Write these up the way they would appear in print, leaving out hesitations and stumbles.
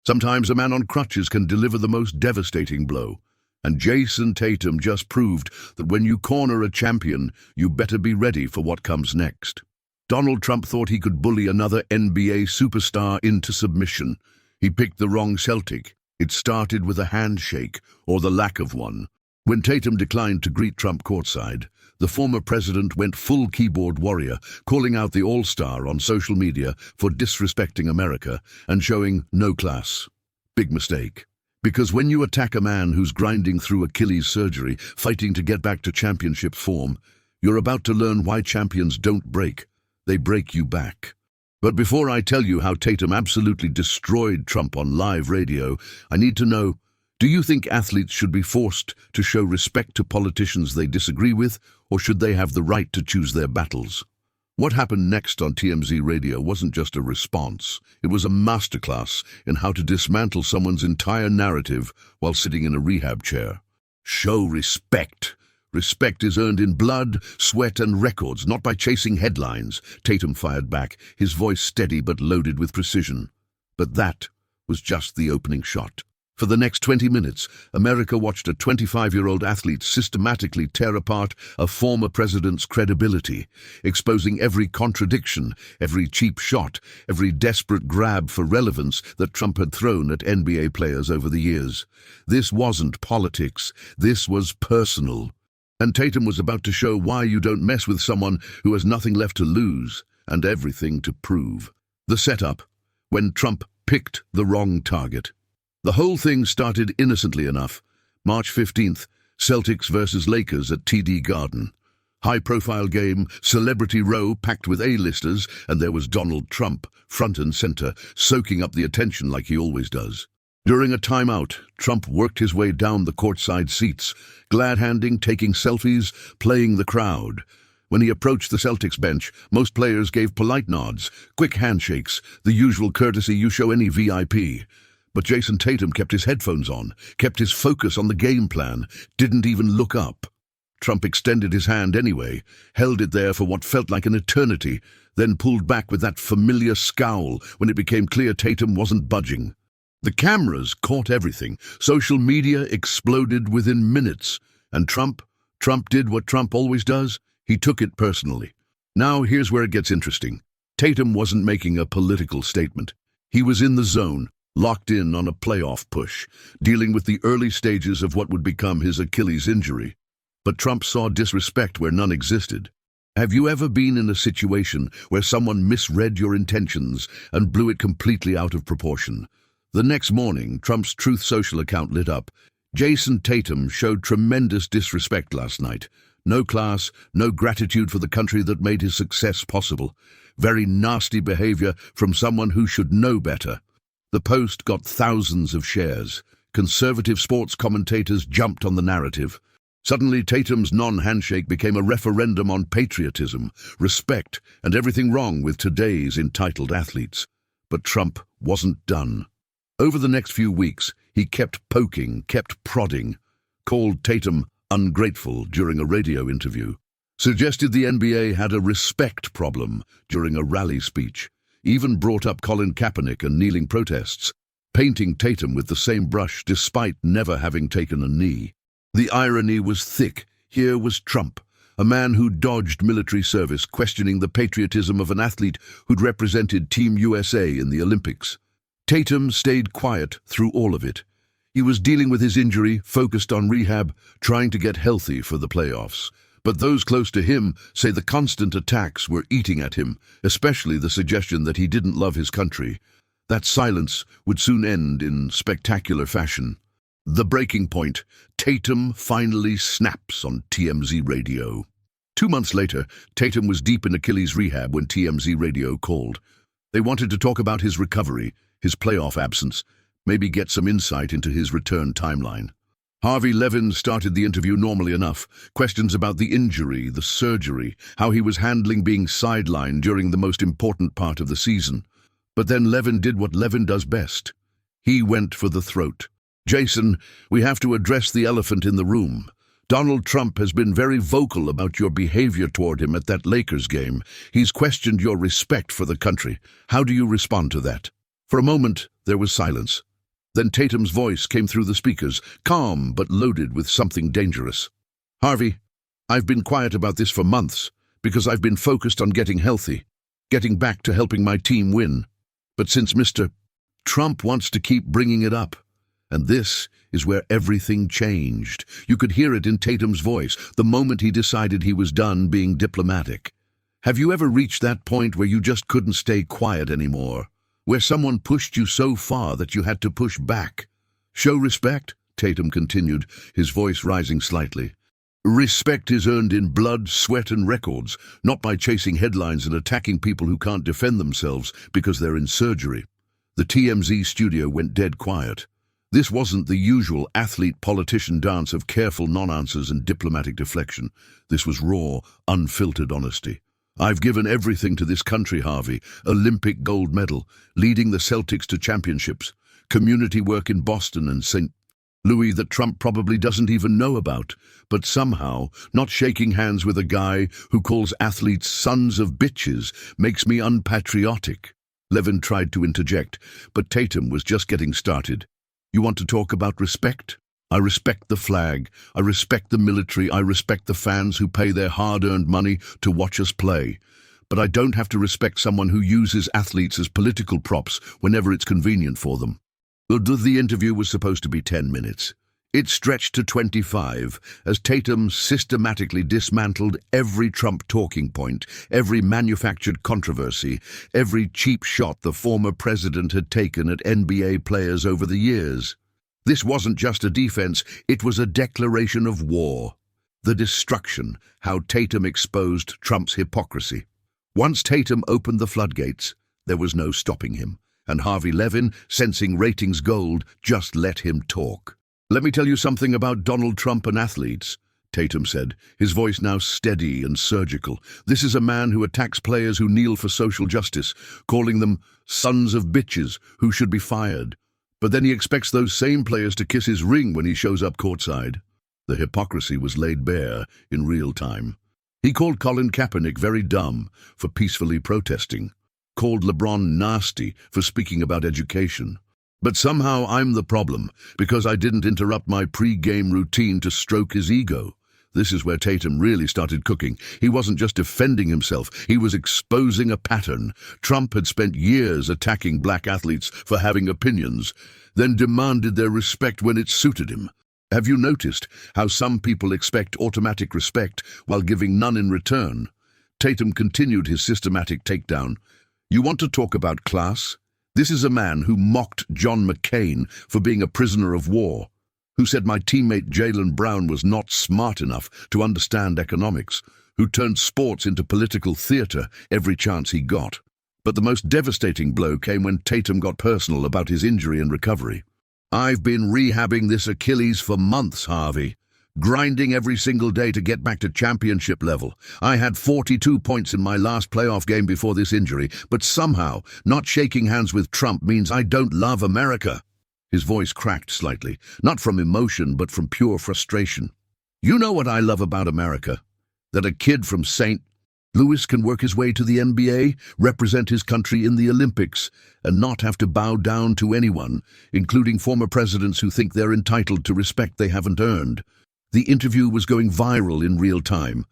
Sometimes a man on crutches can deliver the most devastating blow. And Jayson Tatum just proved that when you corner a champion, you better be ready for what comes next. Donald Trump thought he could bully another NBA superstar into submission. He picked the wrong Celtic. It started with a handshake, or the lack of one. When Tatum declined to greet Trump courtside, the former president went full keyboard warrior, calling out the all-star on social media for disrespecting America and showing no class. Big mistake. Because when you attack a man who's grinding through Achilles surgery, fighting to get back to championship form, you're about to learn why champions don't break. They break you back. But before I tell you how Tatum absolutely destroyed Trump on live radio, I need to know, do you think athletes should be forced to show respect to politicians they disagree with, or should they have the right to choose their battles? What happened next on TMZ Radio wasn't just a response. It was a masterclass in how to dismantle someone's entire narrative while sitting in a rehab chair. Show respect. Respect is earned in blood, sweat, and records, not by chasing headlines, Tatum fired back, his voice steady but loaded with precision. But that was just the opening shot. For the next 20 minutes, America watched a 25-year-old athlete systematically tear apart a former president's credibility, exposing every contradiction, every cheap shot, every desperate grab for relevance that Trump had thrown at NBA players over the years. This wasn't politics, this was personal. And Tatum was about to show why you don't mess with someone who has nothing left to lose and everything to prove. The setup, when Trump picked the wrong target. The whole thing started innocently enough. March 15th, Celtics versus Lakers at TD Garden. High-profile game, celebrity row packed with A-listers, and there was Donald Trump, front and center, soaking up the attention like he always does. During a timeout, Trump worked his way down the courtside seats, glad-handing, taking selfies, playing the crowd. When he approached the Celtics bench, most players gave polite nods, quick handshakes, the usual courtesy you show any VIP. But Jayson Tatum kept his headphones on, kept his focus on the game plan, didn't even look up. Trump extended his hand anyway, held it there for what felt like an eternity, then pulled back with that familiar scowl when it became clear Tatum wasn't budging. The cameras caught everything. Social media exploded within minutes. And Trump did what Trump always does. He took it personally. Now here's where it gets interesting. Tatum wasn't making a political statement. He was in the zone, locked in on a playoff push, dealing with the early stages of what would become his Achilles injury. But Trump saw disrespect where none existed. Have you ever been in a situation where someone misread your intentions and blew it completely out of proportion? The next morning, Trump's Truth Social account lit up. Jayson Tatum showed tremendous disrespect last night. No class, no gratitude for the country that made his success possible. Very nasty behavior from someone who should know better. The post got thousands of shares. Conservative sports commentators jumped on the narrative. Suddenly, Tatum's non-handshake became a referendum on patriotism, respect, and everything wrong with today's entitled athletes. But Trump wasn't done. Over the next few weeks, he kept poking, kept prodding, called Tatum ungrateful during a radio interview, suggested the NBA had a respect problem during a rally speech, even brought up Colin Kaepernick and kneeling protests, painting Tatum with the same brush despite never having taken a knee. The irony was thick. Here was Trump, a man who dodged military service, questioning the patriotism of an athlete who'd represented Team USA in the Olympics. Tatum stayed quiet through all of it. He was dealing with his injury, focused on rehab, trying to get healthy for the playoffs. But those close to him say the constant attacks were eating at him, especially the suggestion that he didn't love his country. That silence would soon end in spectacular fashion. The breaking point. Tatum finally snaps on TMZ Radio. 2 months later, Tatum was deep in Achilles rehab when TMZ Radio called. They wanted to talk about his recovery, his playoff absence, maybe get some insight into his return timeline. Harvey Levin started the interview normally enough. Questions about the injury, the surgery, how he was handling being sidelined during the most important part of the season. But then Levin did what Levin does best. He went for the throat. Jayson, we have to address the elephant in the room. Donald Trump has been very vocal about your behavior toward him at that Lakers game. He's questioned your respect for the country. How do you respond to that? For a moment, there was silence. Then Tatum's voice came through the speakers, calm but loaded with something dangerous. "Harvey, I've been quiet about this for months because I've been focused on getting healthy, getting back to helping my team win. But since Mr. Trump wants to keep bringing it up, and this is where everything changed." You could hear it in Tatum's voice the moment he decided he was done being diplomatic. Have you ever reached that point where you just couldn't stay quiet anymore? Where someone pushed you so far that you had to push back? "Show respect," Tatum continued, his voice rising slightly. "Respect is earned in blood, sweat and records, not by chasing headlines and attacking people who can't defend themselves because they're in surgery." The TMZ studio went dead quiet. This wasn't the usual athlete-politician dance of careful non-answers and diplomatic deflection. This was raw, unfiltered honesty. "I've given everything to this country, Harvey. Olympic gold medal, leading the Celtics to championships, community work in Boston and St. Louis that Trump probably doesn't even know about. But somehow, not shaking hands with a guy who calls athletes sons of bitches makes me unpatriotic." Levin tried to interject, but Tatum was just getting started. "You want to talk about respect? I respect the flag, I respect the military, I respect the fans who pay their hard-earned money to watch us play. But I don't have to respect someone who uses athletes as political props whenever it's convenient for them." The interview was supposed to be 10 minutes. It stretched to 25 as Tatum systematically dismantled every Trump talking point, every manufactured controversy, every cheap shot the former president had taken at NBA players over the years. This wasn't just a defense, it was a declaration of war. The destruction, how Tatum exposed Trump's hypocrisy. Once Tatum opened the floodgates, there was no stopping him, and Harvey Levin, sensing ratings gold, just let him talk. "Let me tell you something about Donald Trump and athletes," Tatum said, his voice now steady and surgical. "This is a man who attacks players who kneel for social justice, calling them sons of bitches who should be fired. But then he expects those same players to kiss his ring when he shows up courtside." The hypocrisy was laid bare in real time. He called Colin Kaepernick very dumb for peacefully protesting, called LeBron nasty for speaking about education. "But somehow I'm the problem, because I didn't interrupt my pre-game routine to stroke his ego." This is where Tatum really started cooking. He wasn't just defending himself, he was exposing a pattern. Trump had spent years attacking black athletes for having opinions, then demanded their respect when it suited him. Have you noticed how some people expect automatic respect while giving none in return? Tatum continued his systematic takedown. "You want to talk about class? This is a man who mocked John McCain for being a prisoner of war, who said my teammate Jaylen Brown was not smart enough to understand economics, who turned sports into political theater every chance he got. But the most devastating blow came when Tatum got personal about his injury and recovery. "I've been rehabbing this Achilles for months, Harvey, grinding every single day to get back to championship level. I had 42 points in my last playoff game before this injury, but somehow not shaking hands with Trump means I don't love America." His voice cracked slightly, not from emotion but from pure frustration. "You know what I love about America? That a kid from St. Louis can work his way to the NBA, represent his country in the Olympics, and not have to bow down to anyone, including former presidents who think they're entitled to respect they haven't earned." The interview was going viral in real time.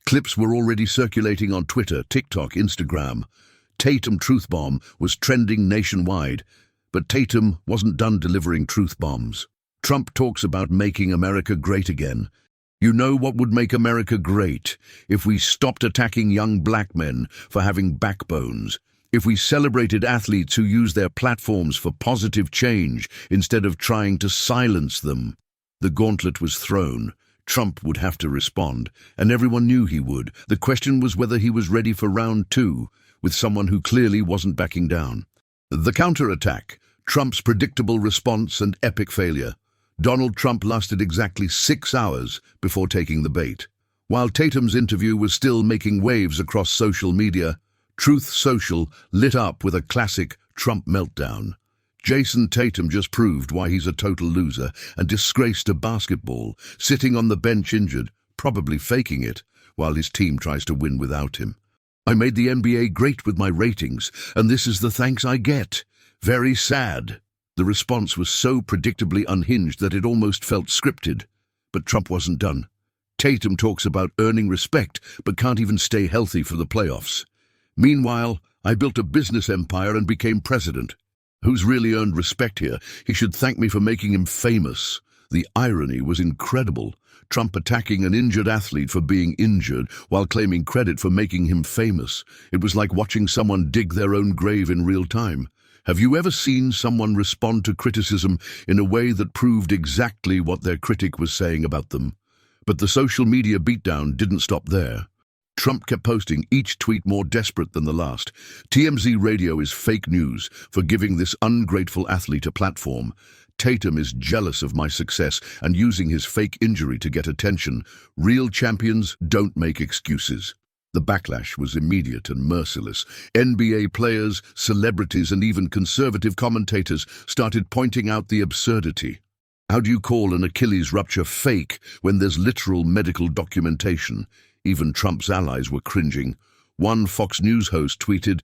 Clips were already circulating on Twitter, TikTok, Instagram. Tatum Truth Bomb was trending nationwide. But Tatum wasn't done delivering truth bombs. Trump talks about making America great again. "You know what would make America great? If we stopped attacking young black men for having backbones. If we celebrated athletes who use their platforms for positive change instead of trying to silence them." The gauntlet was thrown. Trump would have to respond, and everyone knew he would. The question was whether he was ready for round two, with someone who clearly wasn't backing down. The counterattack, Trump's predictable response and epic failure. Donald Trump lasted exactly 6 hours before taking the bait. While Tatum's interview was still making waves across social media, Truth Social lit up with a classic Trump meltdown. Jayson Tatum just proved why he's a total loser and disgraced to basketball, sitting on the bench injured, probably faking it, while his team tries to win without him. "I made the NBA great with my ratings, and this is the thanks I get. Very sad." The response was so predictably unhinged that it almost felt scripted. But Trump wasn't done. Tatum talks about earning respect, but can't even stay healthy for the playoffs. Meanwhile, I built a business empire and became president. Who's really earned respect here? He should thank me for making him famous. The irony was incredible. Trump attacking an injured athlete for being injured while claiming credit for making him famous. It was like watching someone dig their own grave in real time. Have you ever seen someone respond to criticism in a way that proved exactly what their critic was saying about them? But the social media beatdown didn't stop there. Trump kept posting, each tweet more desperate than the last. TMZ Radio is fake news for giving this ungrateful athlete a platform. Tatum is jealous of my success and using his fake injury to get attention. Real champions don't make excuses. The backlash was immediate and merciless. NBA players, celebrities, and even conservative commentators started pointing out the absurdity. How do you call an Achilles rupture fake when there's literal medical documentation? Even Trump's allies were cringing. One Fox News host tweeted,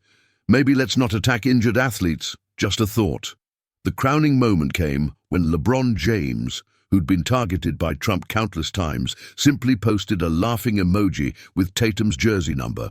"Maybe let's not attack injured athletes, just a thought." The crowning moment came when LeBron James, who'd been targeted by Trump countless times, simply posted a laughing emoji with Tatum's jersey number.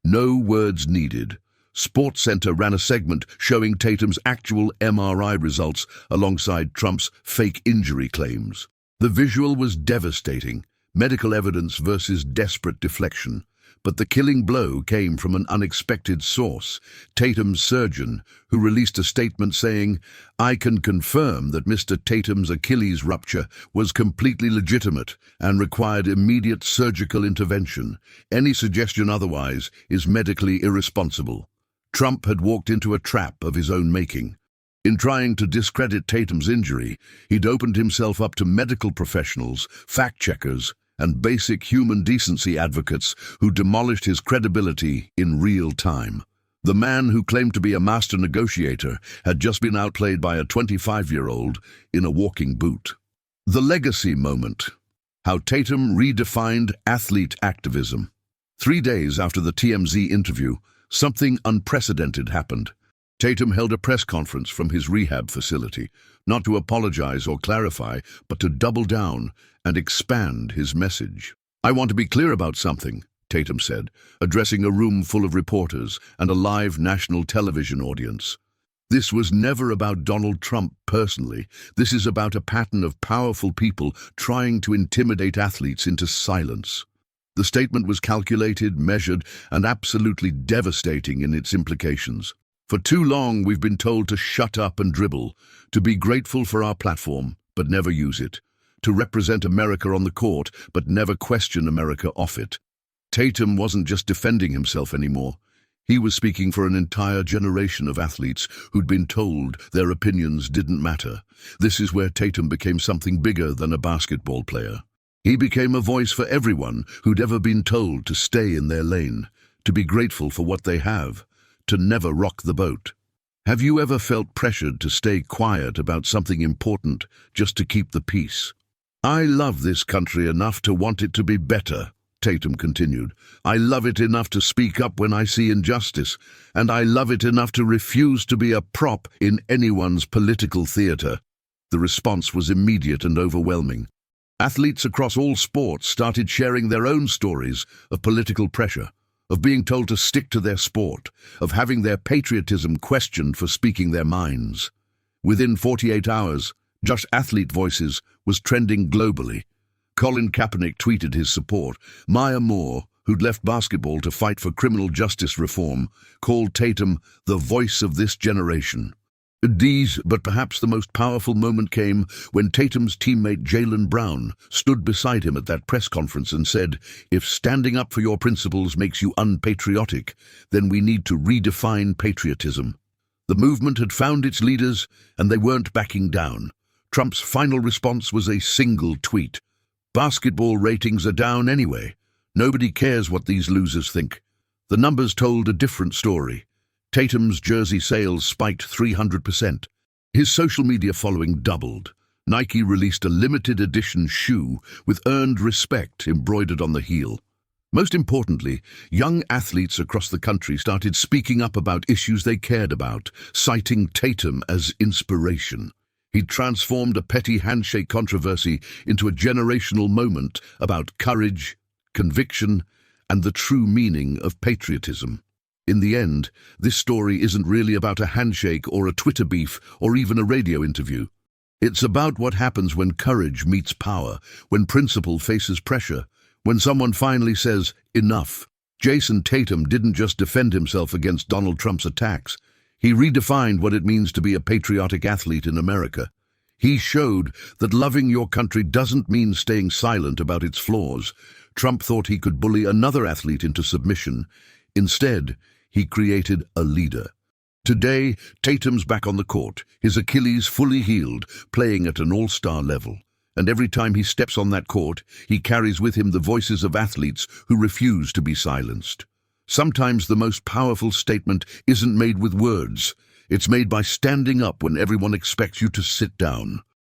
No words needed. SportsCenter ran a segment showing Tatum's actual MRI results alongside Trump's fake injury claims. The visual was devastating. Medical evidence versus desperate deflection. But the killing blow came from an unexpected source, Tatum's surgeon, who released a statement saying, "I can confirm that Mr. Tatum's Achilles rupture was completely legitimate and required immediate surgical intervention. Any suggestion otherwise is medically irresponsible." Trump had walked into a trap of his own making. In trying to discredit Tatum's injury, he'd opened himself up to medical professionals, fact-checkers, and basic human decency advocates who demolished his credibility in real time. The man who claimed to be a master negotiator had just been outplayed by a 25-year-old in a walking boot. The legacy moment. How Tatum redefined athlete activism. 3 days after the TMZ interview, something unprecedented happened. Tatum held a press conference from his rehab facility, not to apologize or clarify, but to double down and expand his message. "I want to be clear about something," Tatum said, addressing a room full of reporters and a live national television audience. "This was never about Donald Trump personally. This is about a pattern of powerful people trying to intimidate athletes into silence." The statement was calculated, measured, and absolutely devastating in its implications. For too long, we've been told to shut up and dribble, to be grateful for our platform, but never use it, to represent America on the court, but never question America off it. Tatum wasn't just defending himself anymore. He was speaking for an entire generation of athletes who'd been told their opinions didn't matter. This is where Tatum became something bigger than a basketball player. He became a voice for everyone who'd ever been told to stay in their lane, to be grateful for what they have, to never rock the boat. Have you ever felt pressured to stay quiet about something important just to keep the peace? "I love this country enough to want it to be better," Tatum continued. "I love it enough to speak up when I see injustice, and I love it enough to refuse to be a prop in anyone's political theater." The response was immediate and overwhelming. Athletes across all sports started sharing their own stories of political pressure, of being told to stick to their sport, of having their patriotism questioned for speaking their minds. Within 48 hours, Just Athlete Voices was trending globally. Colin Kaepernick tweeted his support. Maya Moore, who'd left basketball to fight for criminal justice reform, called Tatum the voice of this generation. But perhaps the most powerful moment came when Tatum's teammate Jaylen Brown stood beside him at that press conference and said, "If standing up for your principles makes you unpatriotic, then we need to redefine patriotism." The movement had found its leaders, and they weren't backing down. Trump's final response was a single tweet. "Basketball ratings are down anyway. Nobody cares what these losers think." The numbers told a different story. Tatum's jersey sales spiked 300%. His social media following doubled. Nike released a limited edition shoe with earned respect embroidered on the heel. Most importantly, young athletes across the country started speaking up about issues they cared about, citing Tatum as inspiration. He transformed a petty handshake controversy into a generational moment about courage, conviction, and the true meaning of patriotism. In the end, this story isn't really about a handshake or a Twitter beef or even a radio interview. It's about what happens when courage meets power, when principle faces pressure, when someone finally says, enough. Jayson Tatum didn't just defend himself against Donald Trump's attacks. He redefined what it means to be a patriotic athlete in America. He showed that loving your country doesn't mean staying silent about its flaws. Trump thought he could bully another athlete into submission. Instead, he created a leader. Today, Tatum's back on the court, his Achilles fully healed, playing at an all-star level. And every time he steps on that court, he carries with him the voices of athletes who refuse to be silenced. Sometimes the most powerful statement isn't made with words. It's made by standing up when everyone expects you to sit down.